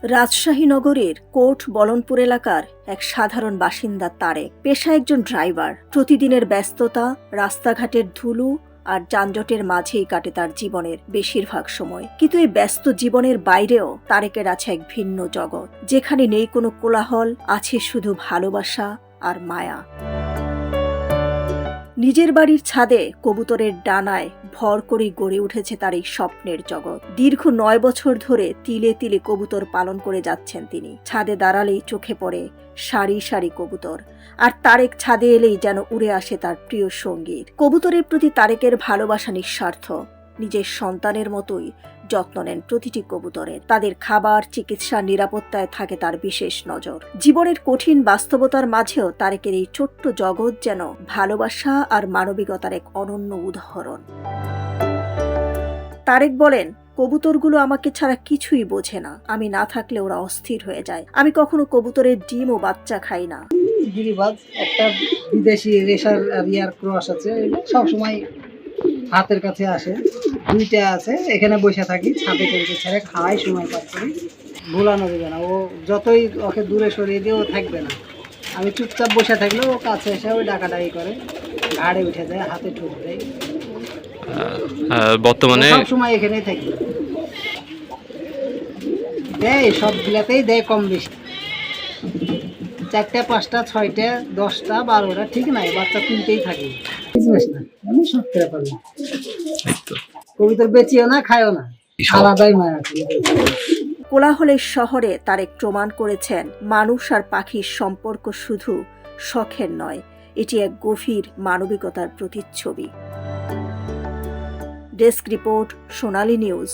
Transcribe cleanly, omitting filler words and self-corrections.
রাজশাহী নগরের কোট বলনপুর এলাকার এক সাধারণ বাসিন্দা তারেক পেশায় একজন ড্রাইভার। প্রতিদিনের ব্যস্ততা, রাস্তাঘাটের ধুলো আর যানজটের মাঝেই কাটে তার জীবনের বেশিরভাগ সময়। কিন্তু এই ব্যস্ত জীবনের বাইরেও তারেকের আছে এক ভিন্ন জগৎ, যেখানে নেই কোনো কোলাহল, আছে শুধু ভালোবাসা আর মায়া। নিজের বাড়ির ছাদে কবুতরের ডানায় ভর করে গড়ে উঠেছে তার এই স্বপ্নের জগৎ। দীর্ঘ 9 বছর ধরে তিলে তিলে কবুতর পালন করে যাচ্ছেন তিনি। ছাদে দাঁড়ালেই চোখে পড়ে সারি সারি কবুতর, আর তারেক ছাদে এলেই যেন উড়ে আসে তার প্রিয় সঙ্গীত। কবুতরের প্রতি তারেকের ভালোবাসা নিঃস্বার্থ। নিজের সন্তানের মতোই যত্ন নেন প্রতিটি কবুতরের। তাদের খাবার, চিকিৎসা, নিরাপত্তায় থাকে তার বিশেষ নজর। জীবনের কঠিন বাস্তবতার মাঝেও তারেকের এই ছোট্ট জগৎ যেন ভালোবাসা আর মানবিকতার এক অনন্য উদাহরণ। তারেক বলেন, কবুতরগুলো আমাকে ছাড়া কিছুই বোঝে না। আমি না থাকলে ওরা অস্থির হয়ে যায়। আমি কখনো কবুতরের ডিম ও বাচ্চা খাই না। গিরিবাজ একটা বিদেশি রেশার রিয়ার ক্রস আছে, সবসময় হাতের কাছে আসে। 2টা আছে, এখানে বসে থাকি, ছাদে করতে ছেড়ে খাওয়াই সময় পাস করি। ভুলানো দেবে না, ও যতই ওকে দূরে সরিয়ে দিয়ে ও থাকবে না। আমি চুপচাপ বসে থাকলে ও কাছে এসে ওই ডাকাডাকি করে, ঘাড়ে উঠে যায়, হাতে ঠুক দেয়। বর্তমানে সব সময় এখানেই থাকি, দেয় সবগুলাতেই দেয় কম বেশি। 4টা 5টা 6টা 10টা 12টা ঠিক নাই, বাচ্চা তুলতেই থাকে। বুঝিস না, আমি সব করে পারি। কবিতার বেচিও না, খায়ও না, আলাদাই মায়া আছে। কোলাহলের শহরে তারেক প্রমাণ করেছেন, মানুষ আর পাখির সম্পর্ক শুধু শখের নয়, এটি এক গভীর মানবিকতার প্রতিচ্ছবি। ডেস্ক রিপোর্ট, সোনালী নিউজ।